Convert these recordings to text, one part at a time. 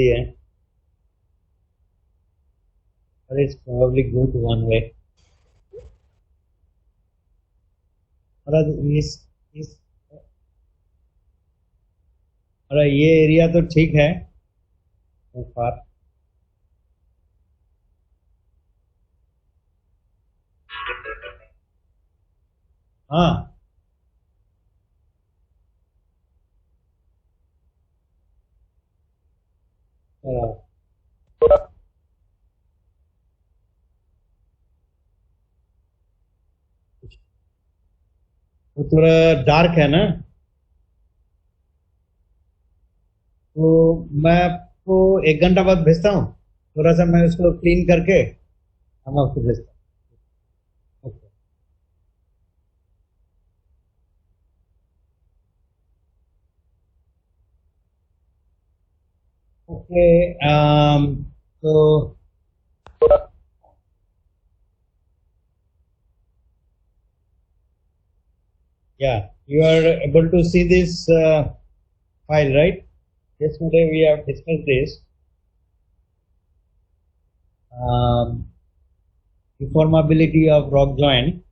दिए हैं, but it's probably good one way. और इस और ये एरिया तो ठीक है so far. हाँ, वो थोड़ा डार्क है ना, तो मैं आपको 1 घंटा बाद भेजता हूँ, थोड़ा सा मैं उसको क्लीन करके हम आपको भेजता हूँ. ओके, तो yeah, you are able to see this file, right? Yesterday we have discussed this. Deformability of rock joint,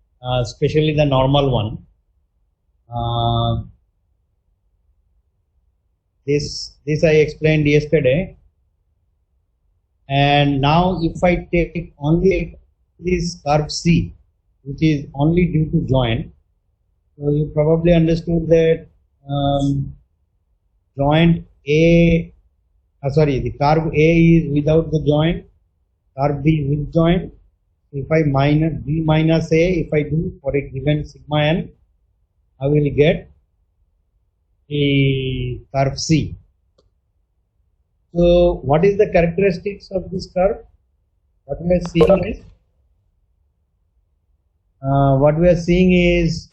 especially the normal one. This I explained yesterday. And now if I take only this curve C, which is only due to joint, so you probably understood that joint A, the curve A is without the joint, curve B with joint. If I minus B minus A, if I do for a given sigma n, I will get a curve C. So what is the characteristics of this curve? What we are seeing is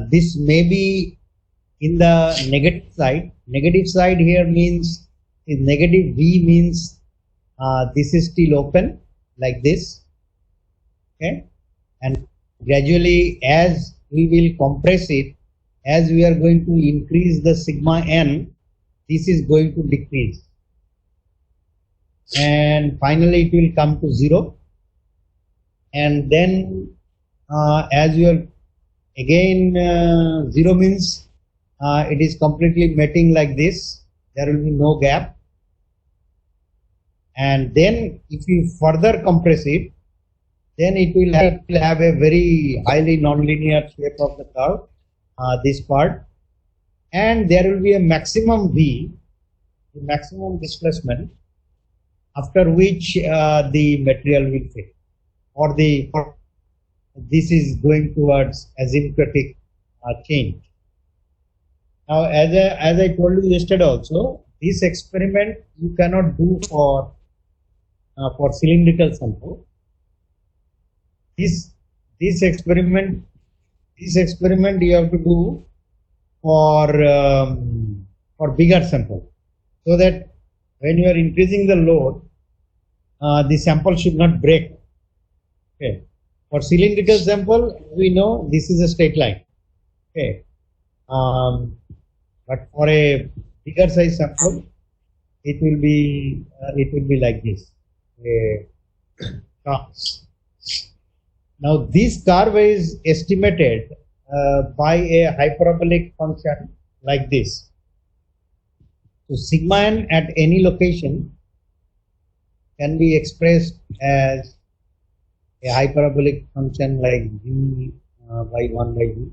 this may be in the negative side. Negative side here means is negative V means this is still open like this, okay, and gradually as we will compress it, as we are going to increase the sigma n, this is going to decrease and finally it will come to 0, and then as you are again 0 means it is completely mating like this, there will be no gap, and then if you further compress it, then it will have a very highly nonlinear shape of the curve, this part, and there will be a maximum V, the maximum displacement, after which the material will fit, or this is going towards asymptotic change. Now, as I told you yesterday also, this experiment you cannot do for cylindrical sample. This experiment you have to do for bigger sample, so that when you are increasing the load, the sample should not break. Okay. For cylindrical sample, we know this is a straight line. Okay. But for a bigger size sample, it will be like this. Now this curve is estimated by a hyperbolic function like this. So sigma n at any location can be expressed as a hyperbolic function like v by 1 by v.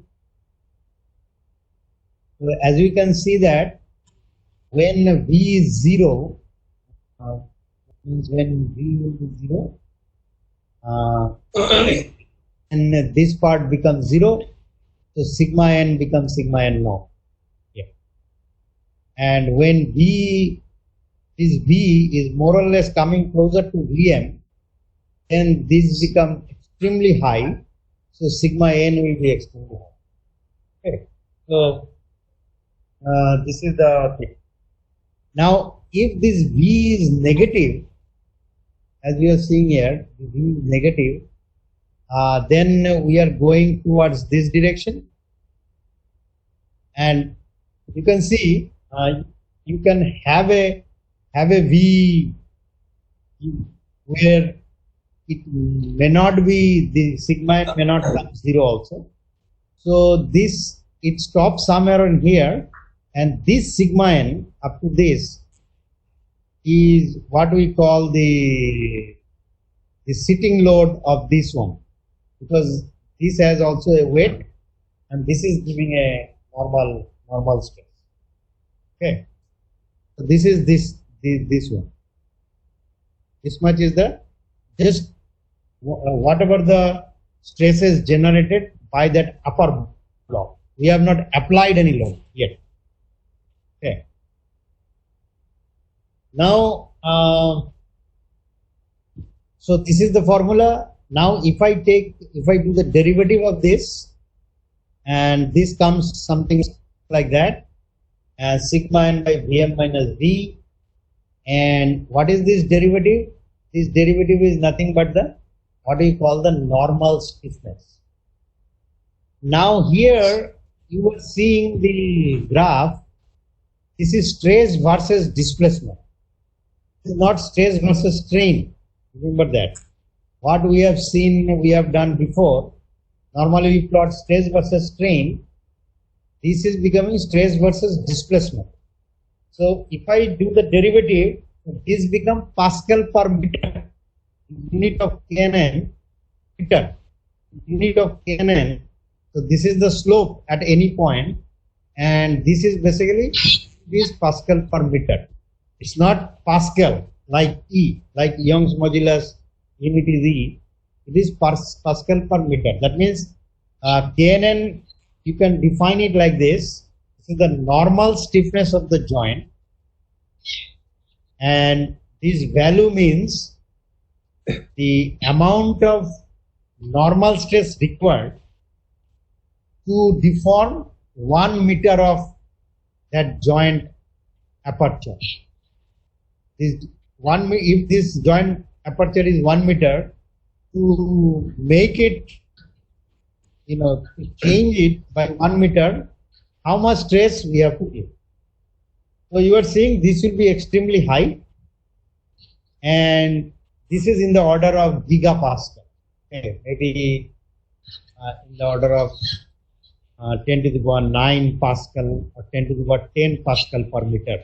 So as we can see that when v is 0, means when v will be 0, and this part becomes 0, so sigma n becomes sigma n naught. Yeah. And when this v is more or less coming closer to Vm, then this becomes extremely high, so sigma n will be extremely high. Okay. So this is the thing. Now, if this v is negative, as we are seeing here, the v is negative, then we are going towards this direction, and you can see you can have a V where it may not be, the sigma n may not come 0 also. So this, it stops somewhere in here, and this sigma n up to this is what we call the sitting load of this one, because this has also a weight and this is giving a normal stress. Okay, so this is this one. This much is the just whatever the stress is generated by that upper block. We have not applied any load yet. Okay. Now, so this is the formula. Now, if I do the derivative of this, and this comes something like that, as sigma n by Vm minus V. And what is this derivative? This derivative is nothing but the, what we call the normal stiffness. Now here you are seeing the graph. This is stress versus displacement. This is not stress versus strain. Remember that. What we have seen, we have done before. Normally we plot stress versus strain. This is becoming stress versus displacement. So if I do the derivative, this becomes Pascal per meter, unit of Kn, meter, unit of Kn. So this is the slope at any point, and this is basically this Pascal per meter. It's not Pascal like E, like Young's modulus, unit is E. It is Pascal per meter. That means Kn, you can define it like this. This is the normal stiffness of the joint, and this value means the amount of normal stress required to deform 1 meter of that joint aperture. If this joint aperture is 1 meter, to make it, to change it by 1 meter, how much stress we have to give? So you are seeing this will be extremely high, and this is in the order of gigapascal. Okay, maybe in the order of 10 to the power 9 Pascal or 10 to the power 10 Pascal per meter.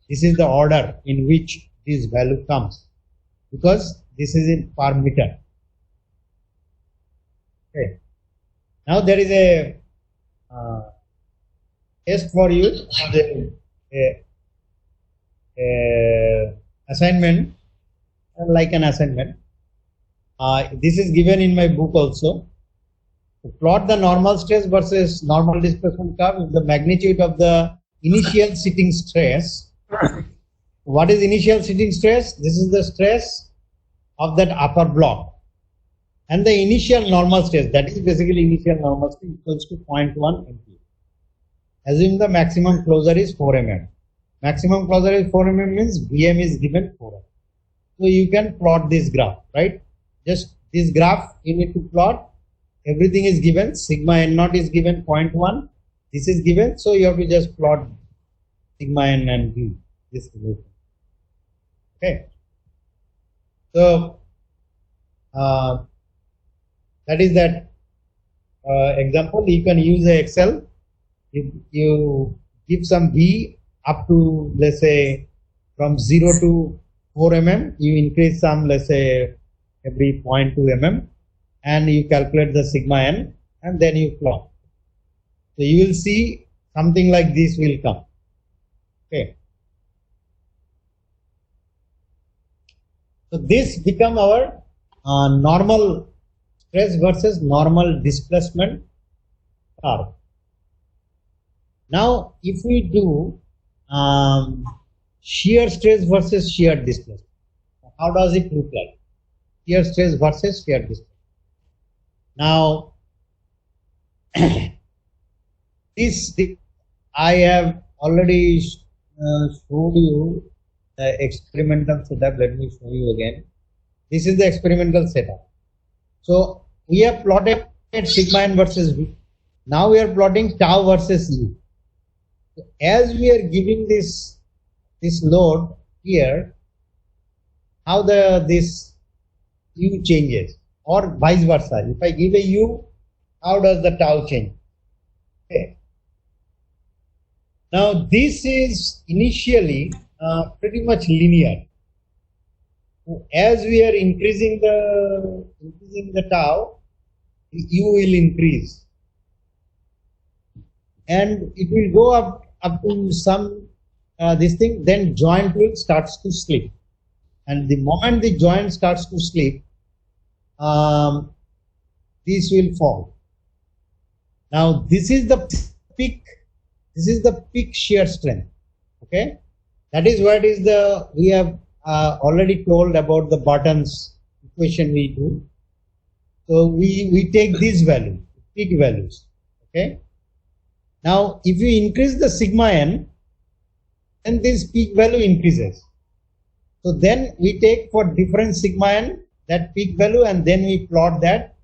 This is the order in which this value comes, because this is in per meter. Okay. Now there is a test for you, assignment, like an assignment. This is given in my book also. To plot the normal stress versus normal displacement curve with the magnitude of the initial sitting stress. What is initial sitting stress? This is the stress of that upper block. And the initial normal stress, that is basically initial normal stress, equals to 0.1 MPa. Assume the maximum closure is 4 mm. Maximum closure is 4 mm means Vm is given 4 mm. So you can plot this graph, right? Just this graph you need to plot. Everything is given. Sigma n naught is given 0.1. This is given. So you have to just plot sigma n and V. This relation. Okay. So that is that example. You can use the Excel. You give some V up to, let's say, from 0 to 4 mm. You increase some, let's say, every 0.2 mm. And you calculate the sigma n, and then you plot. So you will see something like this will come. Okay. So this become our normal stress versus normal displacement curve. Now, if we do shear stress versus shear displacement, how does it look like? Shear stress versus shear displacement. Now, this I have already showed you the experimental setup. Let me show you again. This is the experimental setup. So we have plotted sigma n versus V. Now we are plotting tau versus U. So as we are giving this this load here, how this U changes, or vice versa. If I give a U, how does the tau change? Okay. Now this is initially pretty much linear. As we are increasing the tau, the U will increase, and it will go up to some this thing. Then joint will starts to slip, and the moment the joint starts to slip, this will fall. Now this is the peak. This is the peak shear strength. Okay, that is what is the we have already told about the Barton's equation we do. So we take this value, peak values. Okay. Now if you increase the sigma n, then this peak value increases. So then we take for different sigma n that peak value, and then we plot that,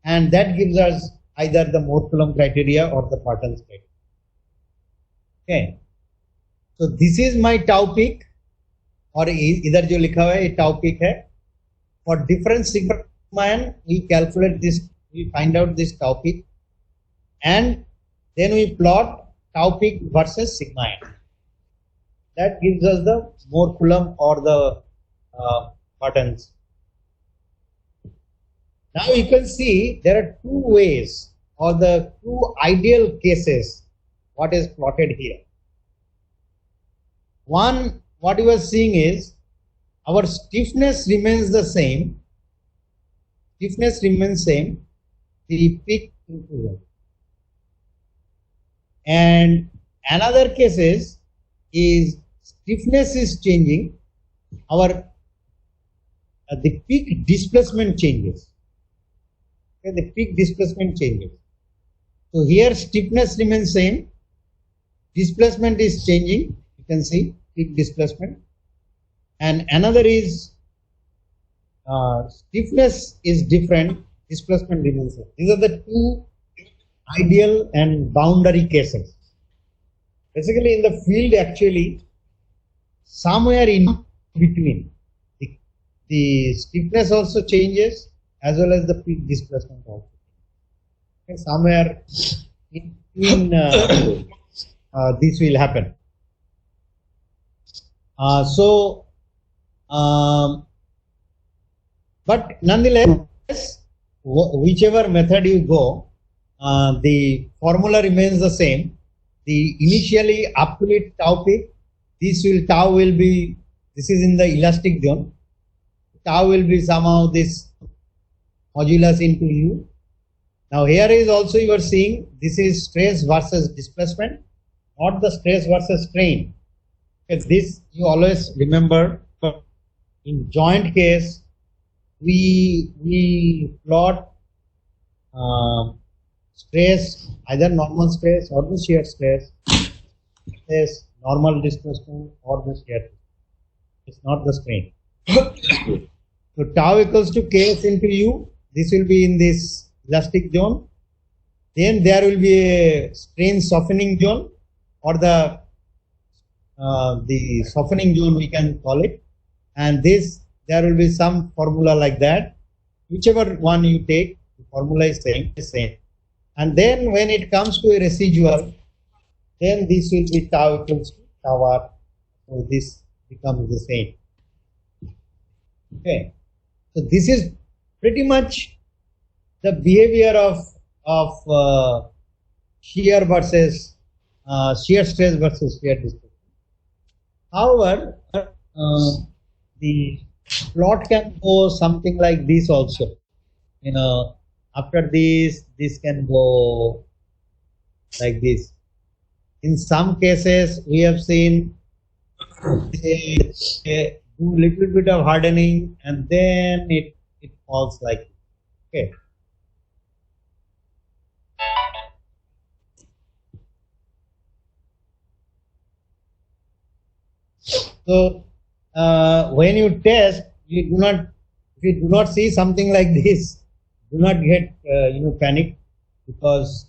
and that gives us either the Mohr-Coulomb criteria or the Barton's criteria. Okay. So this is my tau peak, और इधर जो लिखा हुआ है ये tau peak है. For different sigma n, we calculate this, we find out this tau peak, and then we plot tau peak versus sigma n. That gives us the Mohr-Coulomb or the Barton's. Now you can see there are two ways, or the two ideal cases what is plotted here. One, what you are seeing is our stiffness remains the same. Stiffness remains same. The peak increases. And another case is stiffness is changing. Our the peak displacement changes. Okay, the peak displacement changes. So here stiffness remains same. Displacement is changing. You can see peak displacement. And another is stiffness is different, displacement remains same. These are the two ideal and boundary cases. Basically in the field, actually somewhere in between the stiffness also changes as well as the peak displacement also. Okay, somewhere in between this will happen. But nonetheless, whichever method you go, the formula remains the same. The initially absolute tau peak, tau will be, this is in the elastic zone. Tau will be somehow this modulus into U. Now here is also you are seeing this is stress versus displacement, not the stress versus strain. Because this you always remember, in joint case we plot stress, either normal stress or the shear stress, normal displacement or the shear. It's not the strain. So tau equals to Ks into U. This will be in this elastic zone. Then there will be a strain softening zone, or the softening zone we can call it. And this, there will be some formula like that. Whichever one you take, the formula is same. And then when it comes to a residual, then this will be tau equals to tau r. So this becomes the same. Okay. So this is pretty much the behavior of shear versus shear stress versus shear displacement. However, the plot can go something like this also. You know, after this can go like this. In some cases, we have seen they do little bit of hardening and then it falls like this. Okay. So when you test, if you do not see something like this, do not get panic, because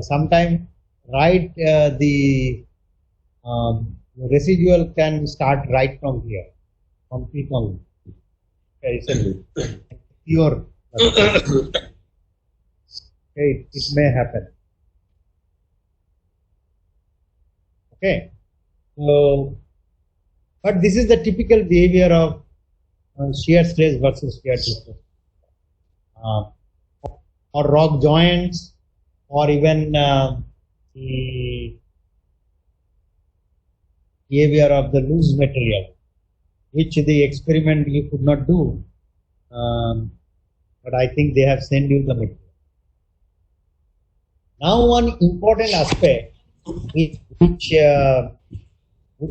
sometimes the The residual can start right from here, from peak only. Okay, pure. Okay, it may happen. Okay, so but this is the typical behavior of shear stress versus shear stress, or rock joints, or even the behavior of the loose material, which the experiment you could not do, but I think they have sent you the material. Now, one important aspect which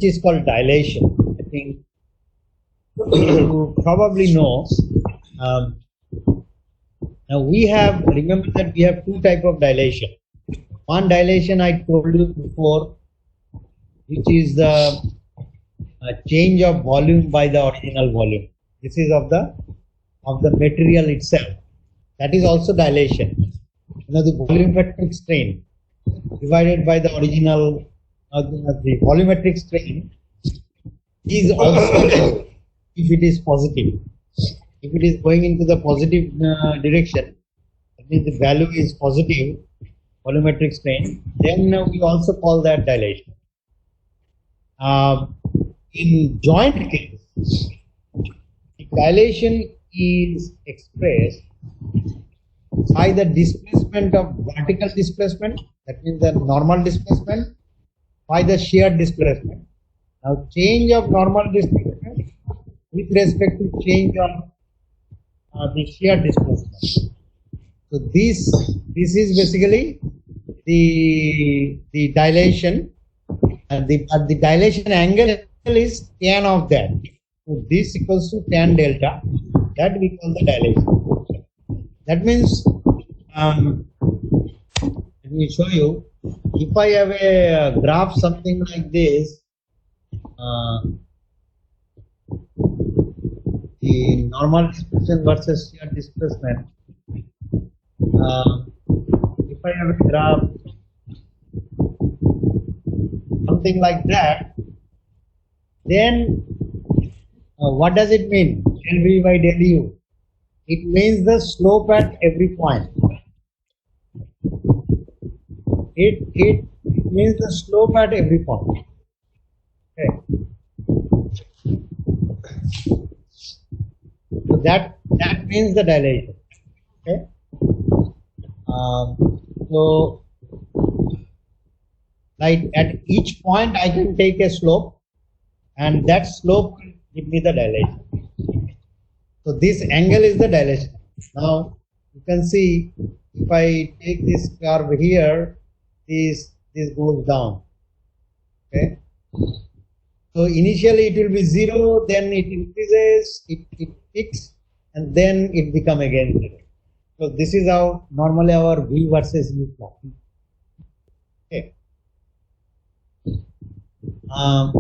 is called dilation. I think you probably know. Now we have, remember that we have two types of dilation. One dilation I told you before, which is the change of volume by the original volume. This is of the material itself. That is also dilation. You know, the volumetric strain divided by the original, the volumetric strain is also if it is positive. If it is going into the positive direction, that means the value is positive, volumetric strain, then we also call that dilation. In joint case, dilation is expressed by the displacement of vertical displacement, that means the normal displacement, by the shear displacement. Now, change of normal displacement with respect to change of the shear displacement. So this is basically the dilation, and the dilation angle is tan of that. So this equals to tan delta. That we call the dilation. That means, let me show you. If I have a graph something like this, the normal displacement versus shear displacement. If I have a graph something like that, then what does it mean? Del V by del U. It means the slope at every point. It means the slope at every point. Okay. So that means the dilation. Okay. So like at each point I can take a slope, and that slope will give me the dilation. So this angle is the dilation. Now you can see, if I take this curve here, this goes down. Okay. So initially it will be 0, then it increases, it peaks, and then it become again 0. So this is how normally our V versus U plot. Okay. Now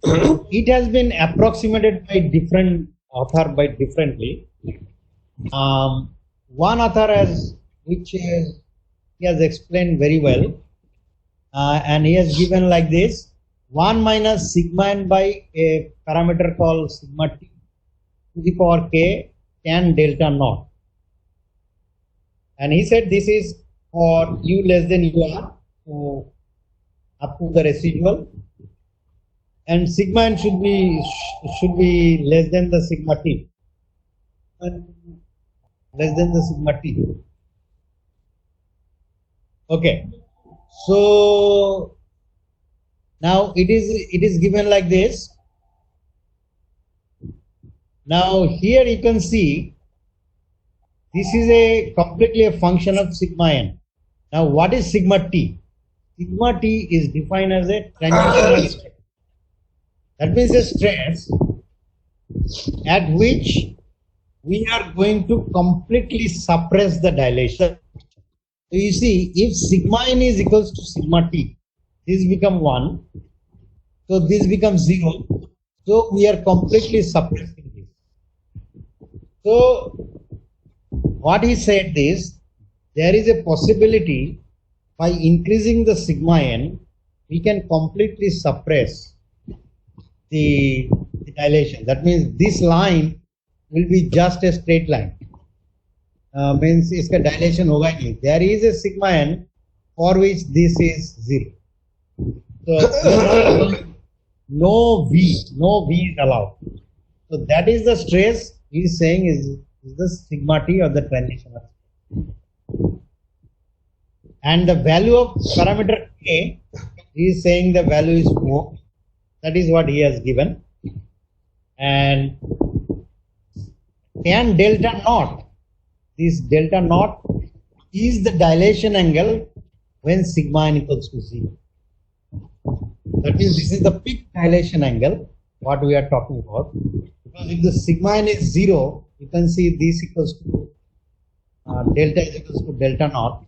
it has been approximated by different author by differently. One author has, he has explained very well, and he has given like this: 1 minus sigma n by a parameter called sigma t to the power k tan delta naught. And he said this is for u less than u r, so up to the residual, and sigma n should be less than the sigma t, less than the sigma t. Okay, so now it is given like this. Now here you can see this is a completely a function of sigma n. Now what is sigma t? Sigma t is defined as a transitional stress. That means a stress at which we are going to completely suppress the dilation. So you see, if sigma n is equals to sigma t, this becomes 1, so this becomes 0, so we are completely suppressing this. So what he said is, there is a possibility by increasing the sigma n, we can completely suppress the dilation. That means this line will be just a straight line. Means इसका dilation होगा ही नहीं. There is a sigma n for which this is 0. So no V is allowed. So that is the stress he is saying is the sigma t or the transition. And the value of parameter k, he is saying the value is 4. That is what he has given. And tan delta naught, this delta naught is the dilation angle when sigma n equals to 0. That means this is the peak dilation angle what we are talking about. Because if the sigma n is 0, you can see this equals to delta is equals to delta naught.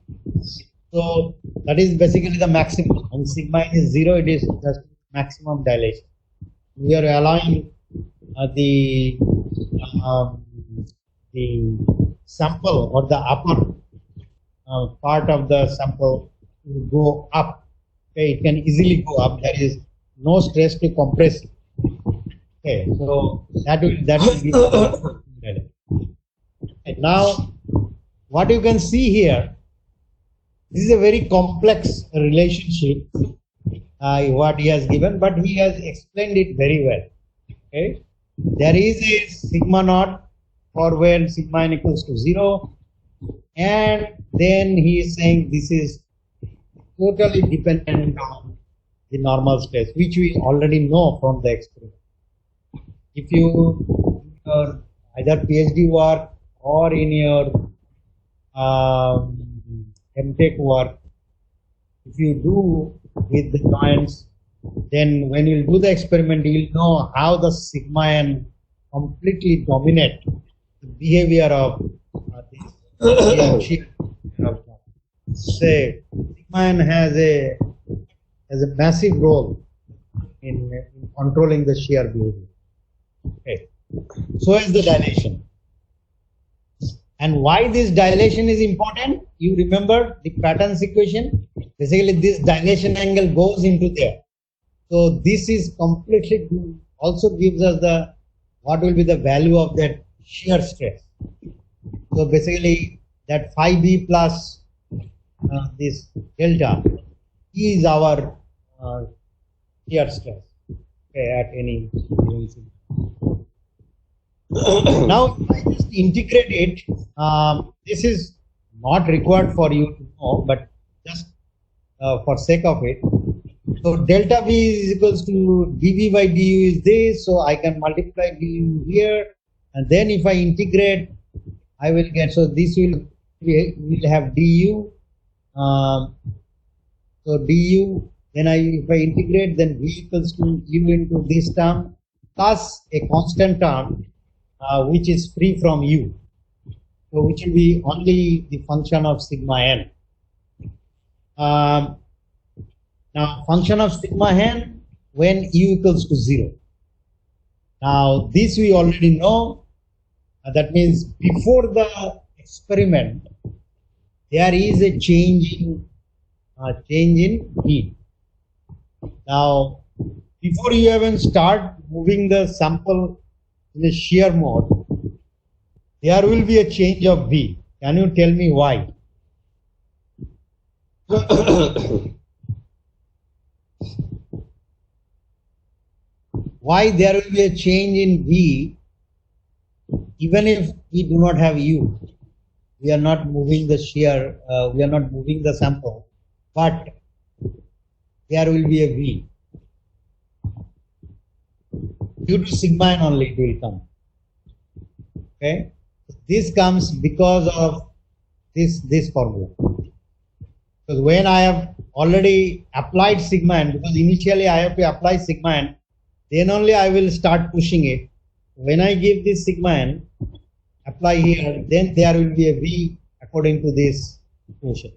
So that is basically the maximum. When sigma n is 0, it is just maximum dilation. We are allowing the sample or the upper part of the sample to go up. Okay, it can easily go up. There is no stress to compress it. Okay, so that will be dilation. And now, what you can see here, this is a very complex relationship what he has given, but he has explained it very well. Okay, there is a sigma naught for when sigma n equals to 0, and then he is saying this is totally dependent on the normal stress, which we already know from the experiment. If you either PhD work or in your MTech work, if you do with the joints, then when you do the experiment, you will know how the sigma n completely dominate the behavior of this shear. Say, sigma n has a massive role in controlling the shear behavior. Okay. So is the dilation. And why this dilation is important? You remember the Patton's equation? Basically, this dilation angle goes into there. So this is completely also gives us the what will be the value of that shear stress. So basically, that phi b plus this delta is our shear stress, okay, at any given sigma. Now, if I just integrate it, this is not required for you to know, but just for sake of it. So delta V is equals to dV by du is this, so I can multiply du here, and then if I integrate, I will get, so this will have du, so du, then if I integrate, then V equals to u into this term plus a constant term which is free from u, so which will be only the function of sigma n. Now function of sigma n when u equals to 0. Now this we already know, that means before the experiment there is a change in V. Now before you even start moving the sample in a shear mode, there will be a change of V. Can you tell me why? Why there will be a change in V even if we do not have U? We are not moving the shear, we are not moving the sample, but there will be a V. Due to sigma n only it will come. Okay, this comes because of this formula. Because when I have already applied sigma n, because initially I have to apply sigma n, then only I will start pushing it. When I give this sigma n, apply here, then there will be a V according to this equation.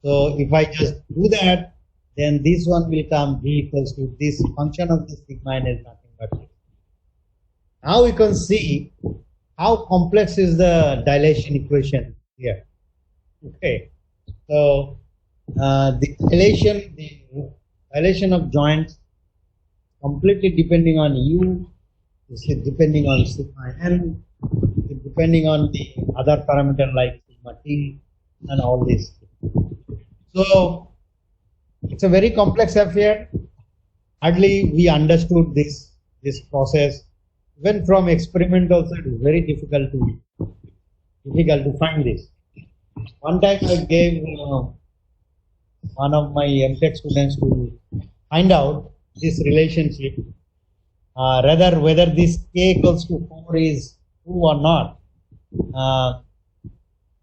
So if I just do that, then this one will come V equals to this function of the sigma n is nothing but this. Now we can see how complex is the dilation equation here. Okay, so the dilation, dilation of joints completely depending on u, depending on sigma n, depending on the other parameter like sigma t and all this. So it's a very complex affair. Hardly we understood this process. Even from experiment also it is very difficult to find this. One time I gave one of my MTech students to find out this relationship, whether this k equals to 4 is true or not.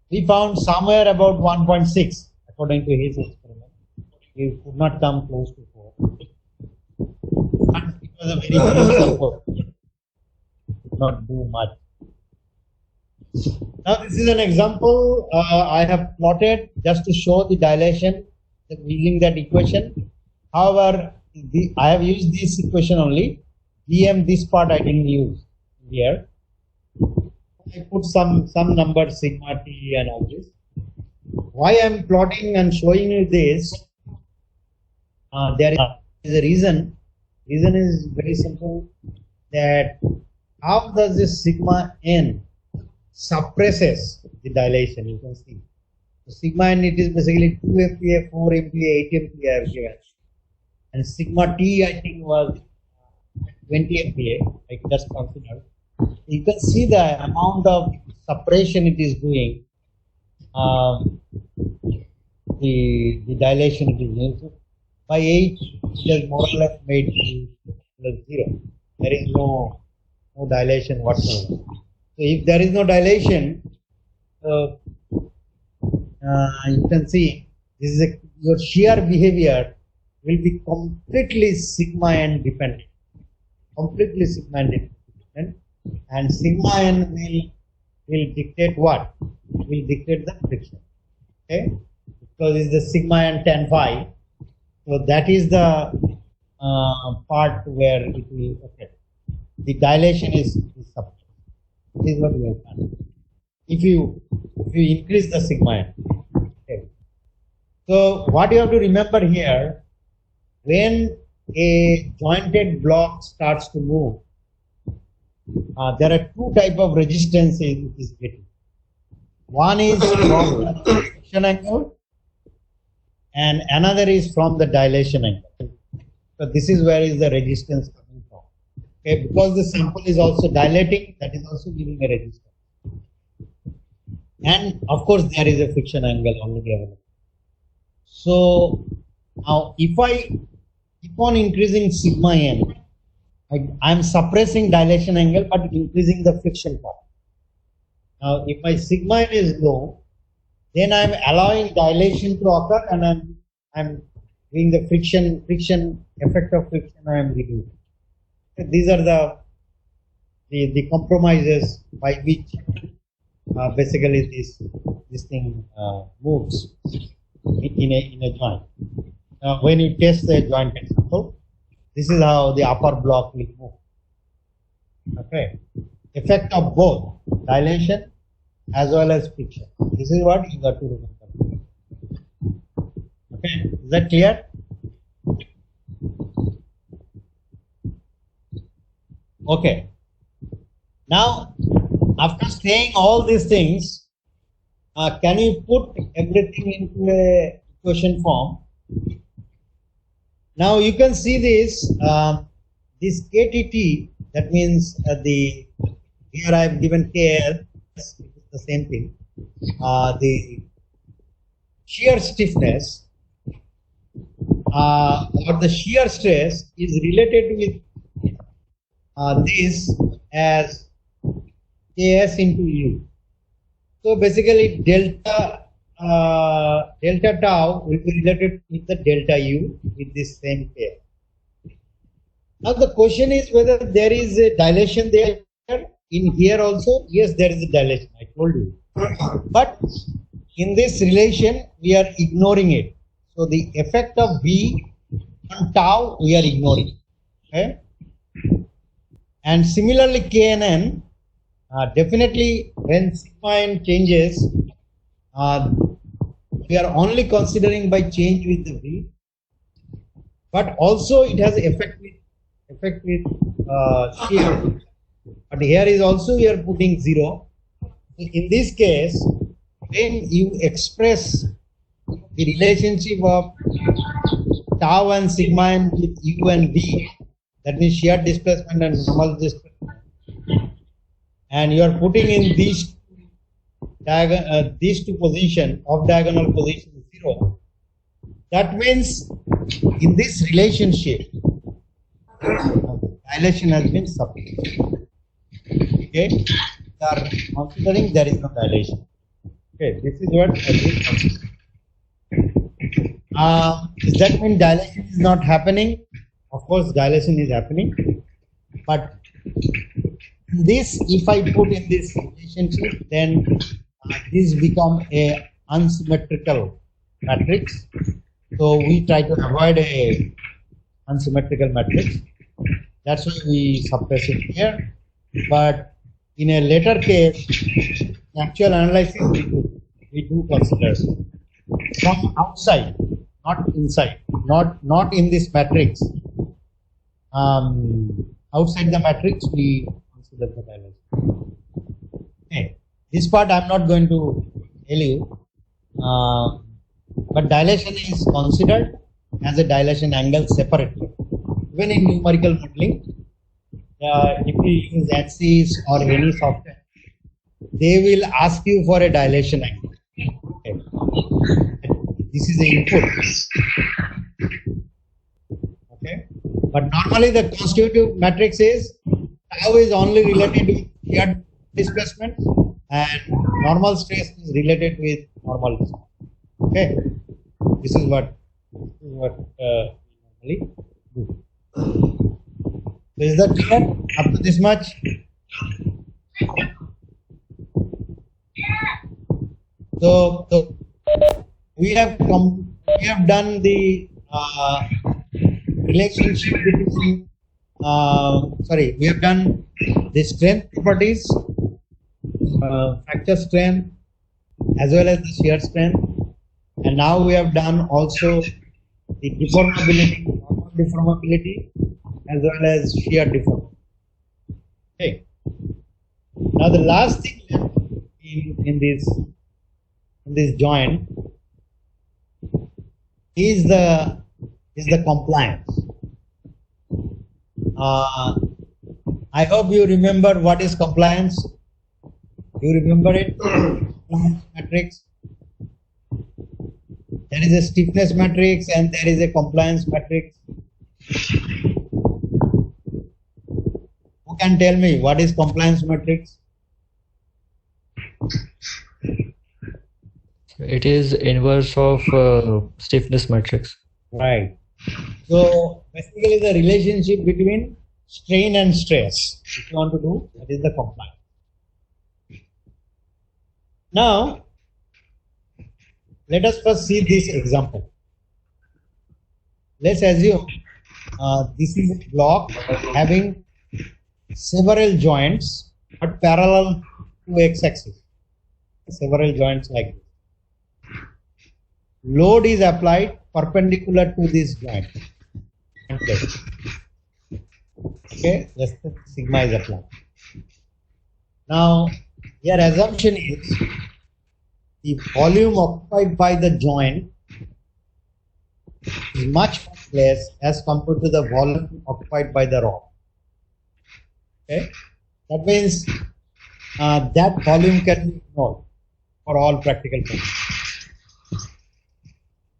We found somewhere about 1.6 according to his experiment. We could not come close to 4. And it was a very good support. Could not do much. Now this is an example I have plotted just to show the dilation using that equation. However, I have used this equation only. Dm, this part I didn't use here. I put some number sigma t and all this. Why I am plotting and showing you this? There is a reason. Reason is very simple, that how does this sigma n suppresses the dilation? You can see the sigma n, it is basically 2 MPa, 4 MPa, 8 MPa I have given, and sigma t I think was 20 MPa. I just considered. You can see the amount of suppression it is doing. The dilation it is doing. So by 8, it has more or less made plus 0. There is no dilation whatsoever. So if there is no dilation, you can see this is your shear behavior will be completely sigma n dependent. Completely sigma n dependent. And sigma n will dictate what? It will dictate the friction. Okay? Because it's the sigma n tan phi. So that is the part where it will affect. The dilation is suppressed. This is what we have done. If you increase the sigma n. Okay. So what you have to remember here, when a jointed block starts to move, there are two types of resistance it is getting. One is from the friction angle, and another is from the dilation angle. So this is where is the resistance coming from. Okay, because the sample is also dilating, that is also giving a resistance. And of course there is a friction angle already available. So now if I keep on increasing sigma n, I am suppressing dilation angle but increasing the friction part. Now if my sigma n is low, then I am allowing dilation to occur, and I'm doing the friction effect of friction I am reducing. These are the compromises by which basically this thing moves in a joint. When you test the joint example, this is how the upper block will move. Okay, effect of both dilation as well as friction. This is what you got to remember. Okay, is that clear? Okay. Now, after saying all these things, can you put everything into a equation form? Now you can see this KTT, that means here I have given KL, it's the same thing. The shear stiffness or the shear stress is related with this as Ks into U. So basically delta tau will be related with the delta U with this same pair. Now the question is whether there is a dilation there in here also. Yes, there is a dilation, I told you. But in this relation we are ignoring it. So the effect of V on tau we are ignoring. Okay? And similarly KNN, definitely when sigma n changes, we are only considering by change with the V. but also it has effect with shear. But here is also we are putting 0. In this case, when you express the relationship of tau and sigma n with u and v, that means shear displacement and normal displacement, and you are putting in these two position, off diagonal position 0, that means in this relationship dilation has been sufficient. Okay, we are considering there is no dilation. Okay, this is what I will consider. Does that mean dilation is not happening? Of course, dilation is happening, but this, if I put in this relationship, then this become a unsymmetrical matrix. So we try to avoid a unsymmetrical matrix. That's why we suppress it here. But in a later case, actual analysis we do consider from outside, not inside, not in this matrix. Outside the matrix, we consider the dilation. Okay, this part I'm not going to tell you, but dilation is considered as a dilation angle separately. Even in numerical modeling, if we use ANSYS or any software, they will ask you for a dilation angle. Okay. This is the input. Okay, but normally the constitutive matrix is tau is only related with shear displacement and normal stress is related with normal displacement. Okay, this is what we normally do. So is that clear up to this much? So we have done the relationship between we have done the strength properties, fracture strength as well as the shear strength, and now we have done also the deformability, normal deformability as well as shear deformability. Okay. Now the last thing left in this joint is the compliance. I hope you remember what is compliance. You remember it? Matrix. There is a stiffness matrix and there is a compliance matrix. Who can tell me what is compliance matrix? It is inverse of stiffness matrix. Right. So basically the relationship between strain and stress, if you want to do, that is the compliance. Now let us first see this example. Let's assume this is a block having several joints but parallel to x-axis. Several joints like this. Load is applied perpendicular to this joint. Okay, just sigma is applied. Now, your assumption is the volume occupied by the joint is much less as compared to the volume occupied by the rod. Okay, that means that volume can be ignored for all practical purposes.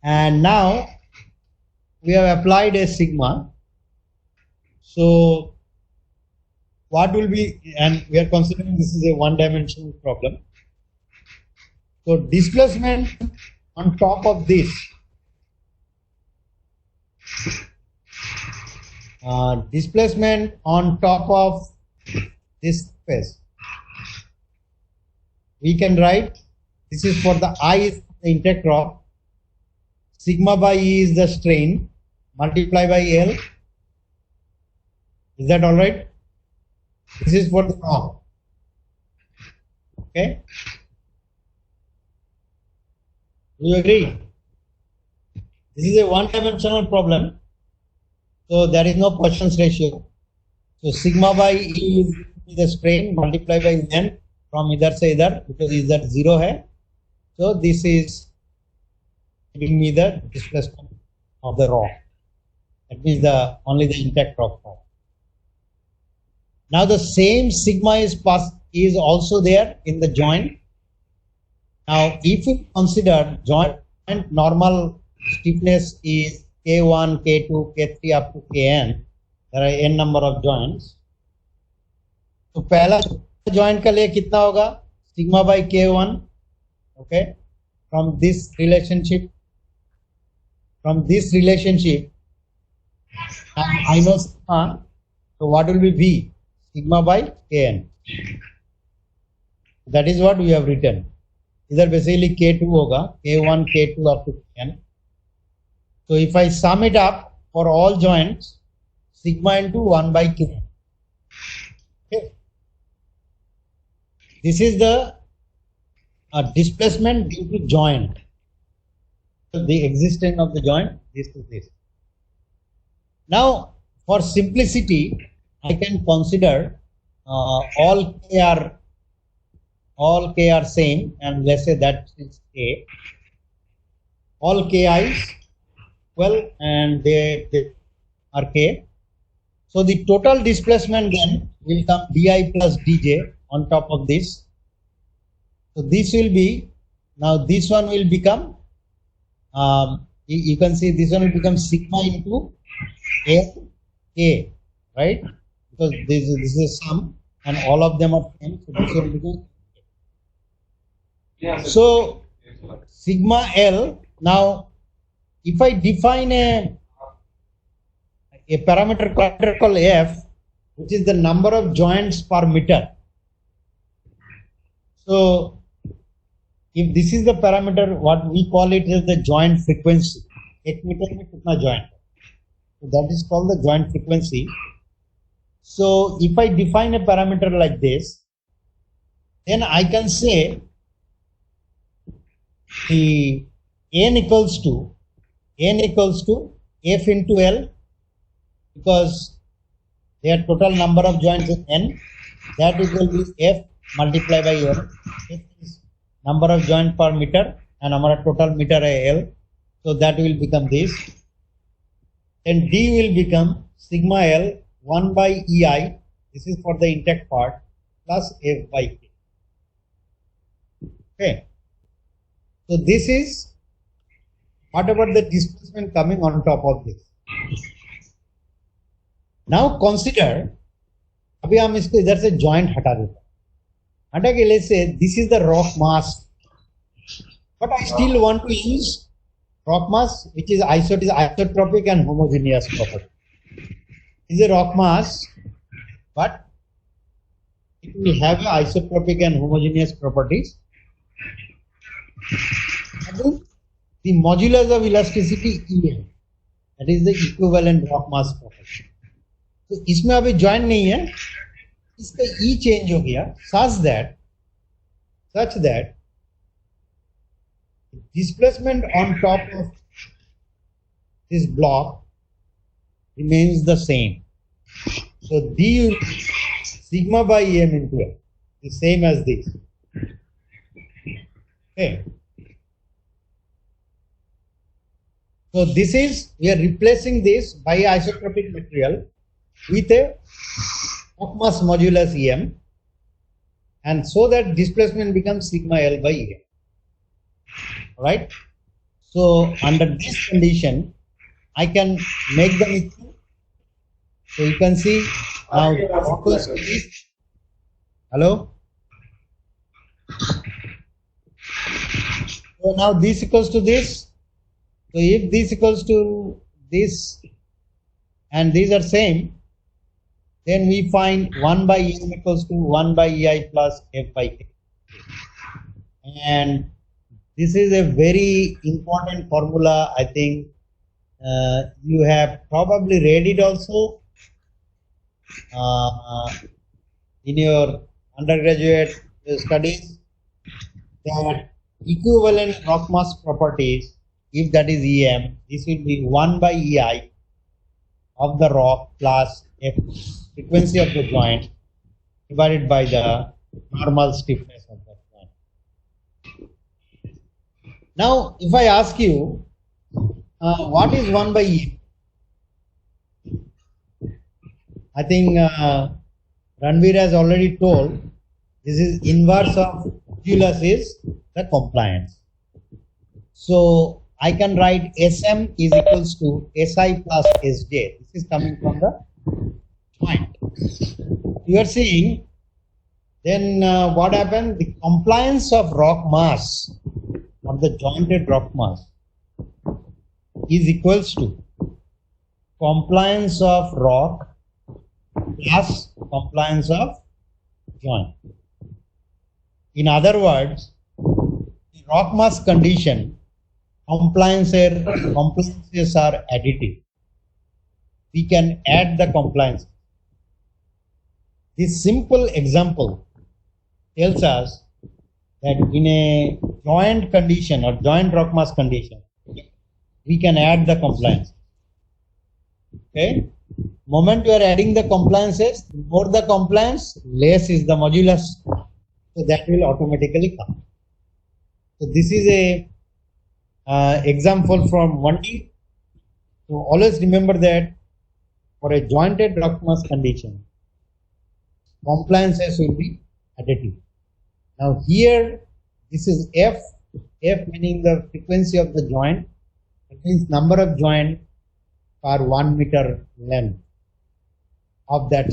And now we have applied a sigma. So what will be, and we are considering this is a one-dimensional problem. So displacement on top of this, displacement on top of this space, we can write, this is for the I is the intake rod, sigma by E is the strain, multiply by L. Is that all right? This is for the rod. Okay. Do you agree? This is a one-dimensional problem. So there is no Poisson's ratio. So sigma by E is the strain multiplied by length from either से इधर, because इधर 0 है. So this is giving me the displacement of the rock. That means only the intact rock form. Now the same sigma is also there in the joint. Now if we consider joint normal stiffness is K1, K2, K3 up to Kn, there are n number of joints. तो पहला joint का लिए कितना होगा? Sigma by K1. Okay, from this relationship, I know sigma. So what will be V? Sigma by Kn. That is what we have written. इधर basically K2 होगा, K1, K2 up to Kn. So if I sum it up for all joints, sigma into 1 by Kn. Okay. This is the displacement due to joint. The existence of the joint, this to this. Now, for simplicity, I can consider all K are same, and let's say that is K. All Ki's, well, and they are K. So the total displacement then will come di plus dj on top of this. So this will be, now this one will become, you can see this one will become sigma into L K, right? Because this is a sum and all of them are same. So this will become. So sigma L, now if I define a parameter called F, which is the number of joints per meter. So if this is the parameter, what we call it is the joint frequency. 1 meter में कितना joint? So that is called the joint frequency. So if I define a parameter like this, then I can say the n equals to F into L, because their total number of joints is n. That equal to F multiplied by L. F is number of joint per meter and our total meter है L. So that will become this. Then D will become sigma L 1 by EI. This is for the intact part plus F by K. Okay. So this is what about the displacement coming on top of this. Now consider, अभी हम इसको इधर से joint हटा देते हैं. हटा के let's say this is the rock mass, but I still want to use rock mass which is isotropic and homogeneous property. This is a rock mass, but it will have isotropic and homogeneous properties. The modulus of elasticity EM, that is the equivalent rock mass property. तो इसमें अभी joint नहीं है, इसका E change हो गया such that displacement on top of this block remains the same. So D will be sigma by EM into L, the same as this. Okay. So this is, we are replacing this by isotropic material with a rock mass modulus EM, and so that displacement becomes sigma L by EM. Right? So under this condition, I can make them equal. So you can see now equals to this. Hello? So now this equals to this. So if this equals to this and these are same, then we find 1 by EM equals to 1 by EI plus F by K. And this is a very important formula. I think you have probably read it also in your undergraduate studies, that equivalent rock mass properties, if that is EM, this will be 1 by EI of the rock plus F, frequency of the joint, divided by the normal stiffness of the joint. Now, if I ask you, what is 1 by E? I think Ranveer has already told this is inverse of modulus is the compliance. So I can write Sm is equals to Si plus Sj. This is coming from the joint. You are seeing then what happened? The compliance of rock mass, of the jointed rock mass, is equals to compliance of rock plus compliance of joint. In other words, the rock mass condition, compliances are additive. We can add the compliance. This simple example tells us that in a joint condition or joint rock mass condition, we can add the compliance. Okay? Moment you are adding the compliances, more the compliance, less is the modulus. So that will automatically come. So this is a example from 1D. So always remember that for a jointed rock mass condition, compliances will be additive. Now here, this is F meaning the frequency of the joint. It means number of joint per 1 meter length of that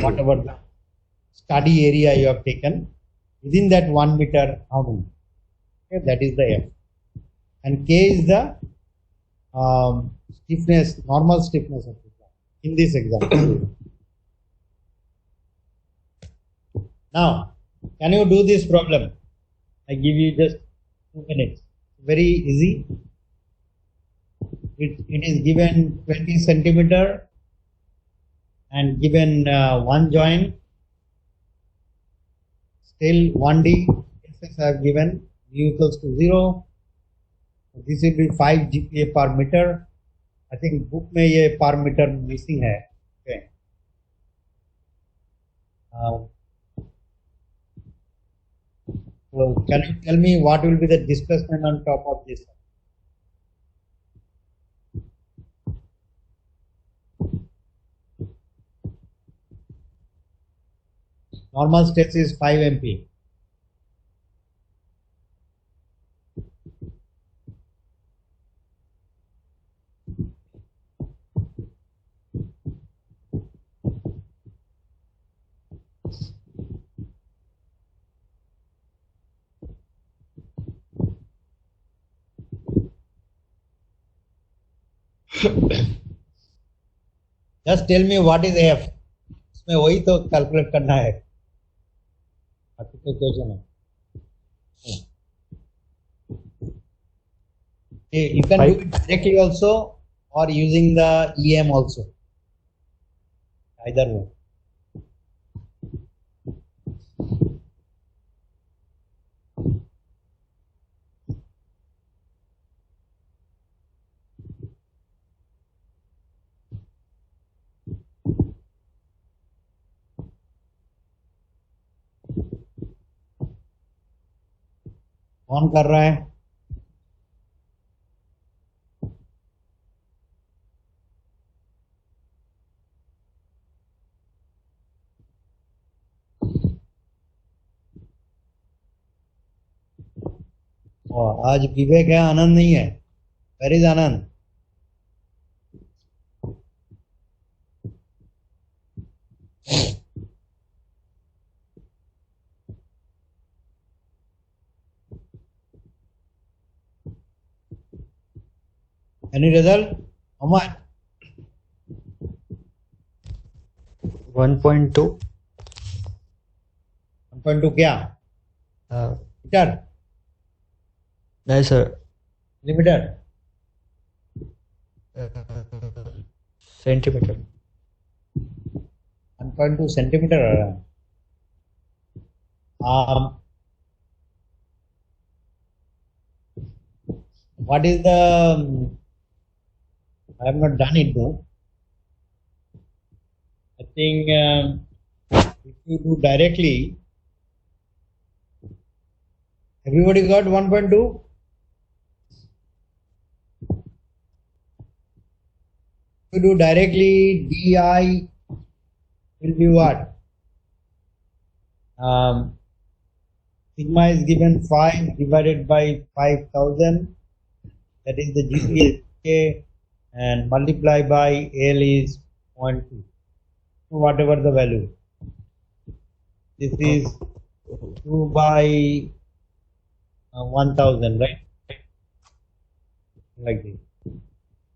whatever the study area you have taken. Within that 1 meter, how many? Okay, that is the F. And K is the stiffness, normal stiffness of the joint in this example. Now, can you do this problem? I give you just 2 minutes. Very easy. It is given 20 centimeter and given one joint. Still 1D cases I have given mu equals to 0. This will be 5 GPa per meter. I think book में ये per meter missing है. Okay. So can you tell me what will be the displacement on top of this? Normal stress is 5 MPa. Just tell me what is F. इसमें वही तो calculate करना है. बाकी तो क्वेश्चन है. You can do it directly also or using the EM also. Either way. कौन कर रहा है? आज विवेक है, आनंद नहीं है. Where is Anand? Any result? How much? 1.2. 1.2 क्या? मीटर? नहीं सर. मिलीमीटर? सेंटीमीटर. 1.2 सेंटीमीटर आ रहा है. What is the? I have not done it though. think if you do directly, everybody got 1.2? If you do directly, DI will be what? Sigma is given 5 divided by 5000, that is the GCA, and multiply by L is 0.2, whatever the value. This is 2 by 1000, right? Like this.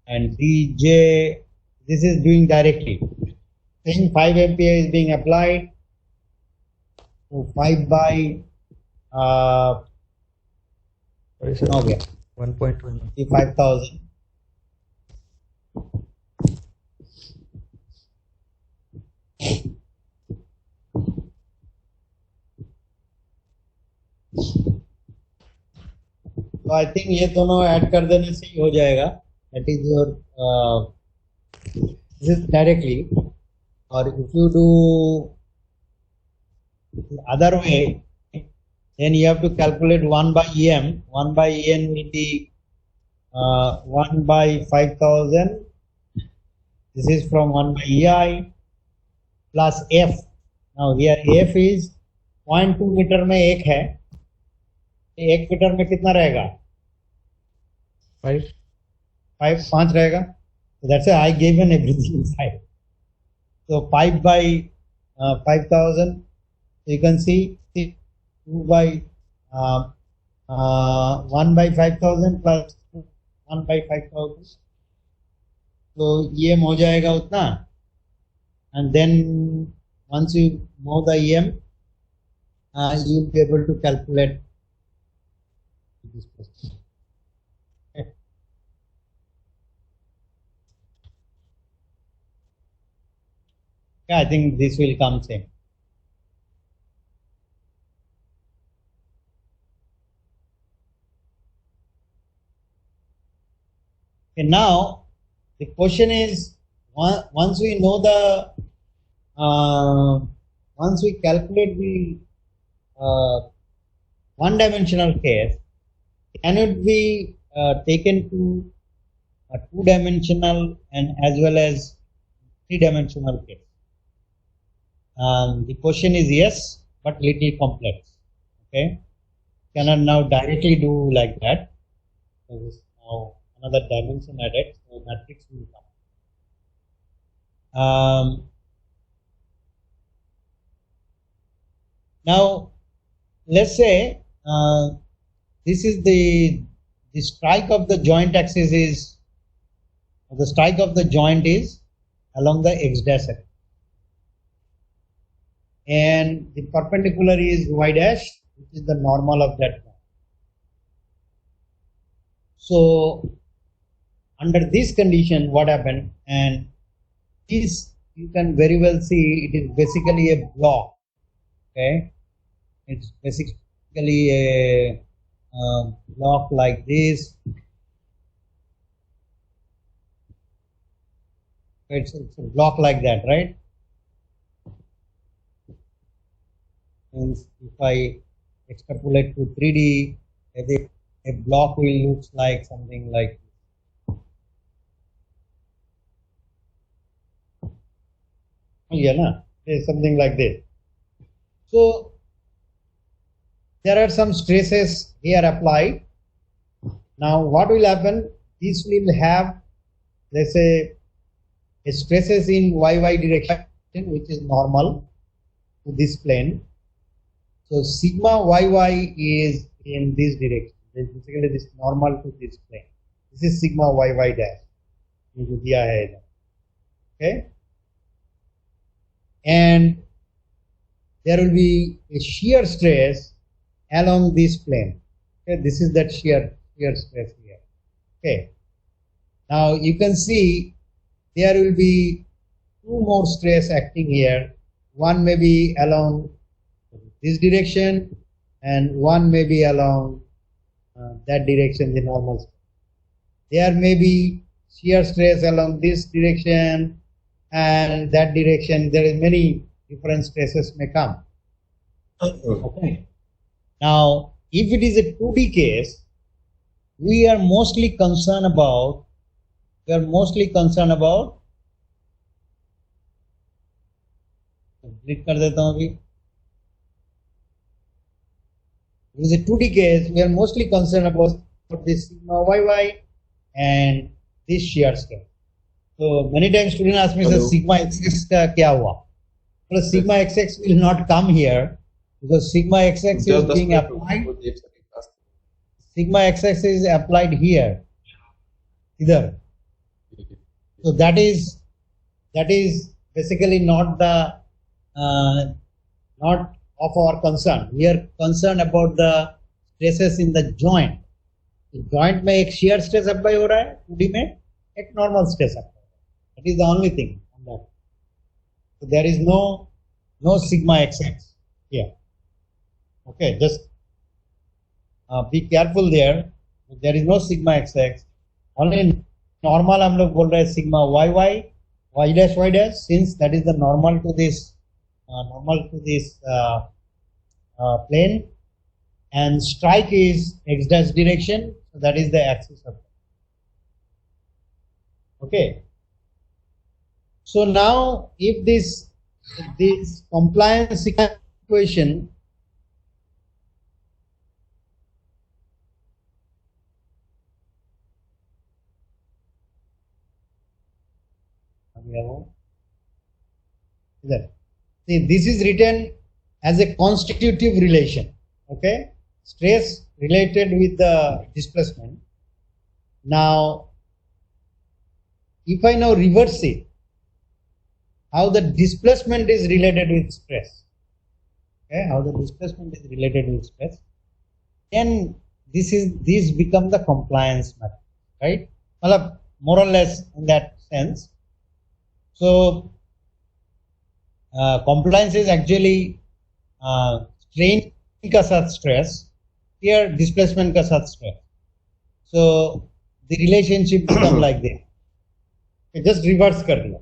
And DJ, this is doing directly. Saying 5 ampere is being applied. So 5 by What is it? okay, 1.1. 5000. तो I think ये दोनों add कर देने से ही हो जाएगा. That is your this directly. और if you do other way, then you have to calculate 1 by em. 1 by en will be 1 by 5000. This is from 1 by ei plus f. Now here f is 0.2 metre में 1 है. 1 metre में कितना रहेगा? 5 रहेगा. So that's why I given everything inside. So 5 by 5000. So you can see 2 by 1 by 5000 plus 1 by 5000. तो ये हो जाएगा उतना. And then once you know the EM, you will be able to calculate this question. Okay. Yeah, I think this will come same. Okay, now the question is, once we know the once we calculate the one-dimensional case, can it be taken to a two-dimensional and as well as three-dimensional case? The question is yes, but little complex. Okay, cannot now directly do like that. So this now another dimension added, so matrix will come. Now let's say this is the strike of the joint axis is, the strike of the joint is along the x dash axis, and the perpendicular is y dash, which is the normal of that point. So under this condition, what happened? And this you can very well see it is basically a block. Okay, it's basically a block like this. It's a block like that, right? Means if I extrapolate to 3D, a block will look like something like this. Yeah, na? It's something like this. So there are some stresses here applied. Now what will happen? This will have, let's say, a stresses in YY direction, which is normal to this plane. So sigma YY is in this direction. Basically this normal to this plane. This is sigma YY dash. Okay. And there will be a shear stress along this plane. Okay, this is that shear stress here. Okay. Now you can see there will be two more stress acting here. One may be along this direction and one may be along that direction, the normal stress. There may be shear stress along this direction and that direction there is many different stresses may come. Okay. Now, if it is a 2D case, we are mostly concerned about click कर देता हूं अभी. It is a 2D case. We are mostly concerned about this sigma yy and this shear stress. So many times students ask me, sir, sigma xx का क्या हुआ? So sigma xx will not come here because sigma xx is being applied. Sigma xx is applied here, either. So that is basically not the not of our concern. We are concerned about the stresses in the joint. The joint में एक shear stress apply हो रहा है, 2D में एक normal stress apply. That is the only thing on that. So there is no sigma xx here. Okay, just be careful there. There is no sigma xx. Only normal हम लोग बोल रहे हैं sigma yy, y dash, since that is the normal to this plane, and strike is x dash direction, so that is the axis of it. Okay. So now if this compliance equation see, this is written as a constitutive relation. Okay, stress related with the displacement. Now, if I now reverse it, how the displacement is related with stress. Okay, how the displacement is related with stress, then this become the compliance method, right? Well, more or less in that sense. So compliance is actually strain का साथ stress, here displacement का साथ stress. So the relationship become like this. Just reverse कर दिया.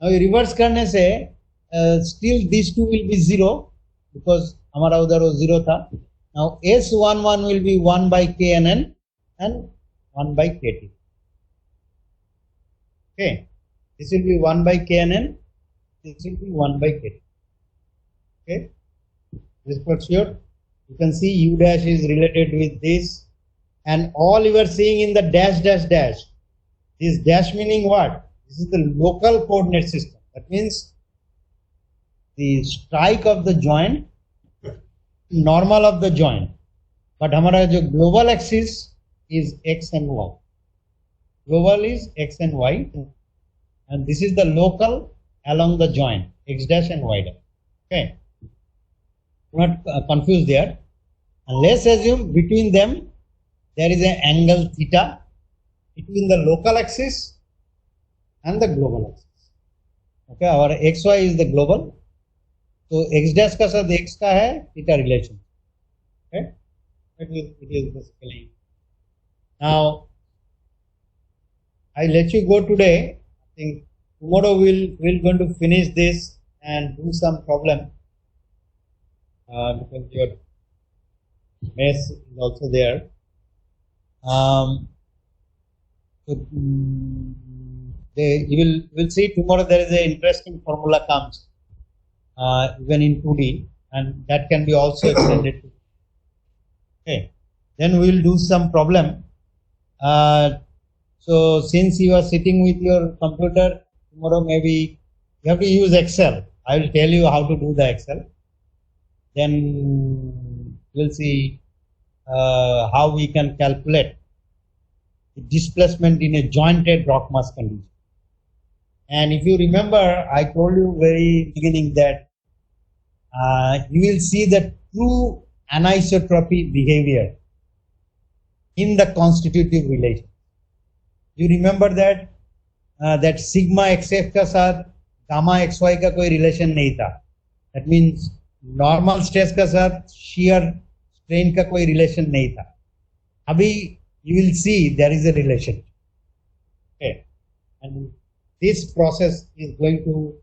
Now reverse करने से still these two will be 0 because हमारा उधर वो 0 था. Now S11 will be 1 by KNN and 1 by KT. Okay, this will be 1 by KNN. This will be 1 by KT. Okay, this for sure. You can see U dash is related with this, and all you are seeing in the dash dash dash. This dash meaning what? This is the local coordinate system. That means the strike of the joint, normal of the joint. But हमारा जो global axis is x and y. Global is x and y, and this is the local along the joint, x dash and y dash. Okay, do not confuse there. And let's assume between them there is an angle theta between the local axis and the global axis. Okay, our xy is the global, so x dash का साथ x का है theta relation. Okay, it is basically. Now I let you go today. I think tomorrow we're going to finish this and do some problem because your mess is also there. You will see tomorrow there is an interesting formula comes even in 2D, and that can be also extended to. Okay, then we will do some problem. So since you are sitting with your computer, tomorrow maybe you have to use Excel. I will tell you how to do the Excel. Then we'll see how we can calculate the displacement in a jointed rock mass condition. And if you remember, I told you very beginning that you will see the true anisotropy behavior in the constitutive relation. You remember that that sigma xx का साथ gamma xy का कोई relation नहीं था. That means normal stress का साथ shear strain का कोई relation नहीं था. अभी you will see there is a relation. Okay, and this process is going to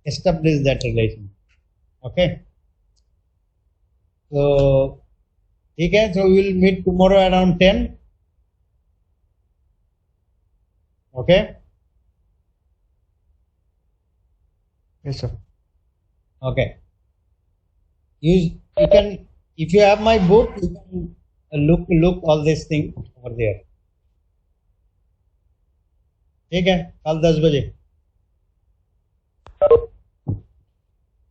establish that relation. Okay. So, okay, so we will meet tomorrow around 10. Okay. Yes, sir. Okay. You can, if you have my book, you can look all these things over there. ठीक है, कल 10 बजे.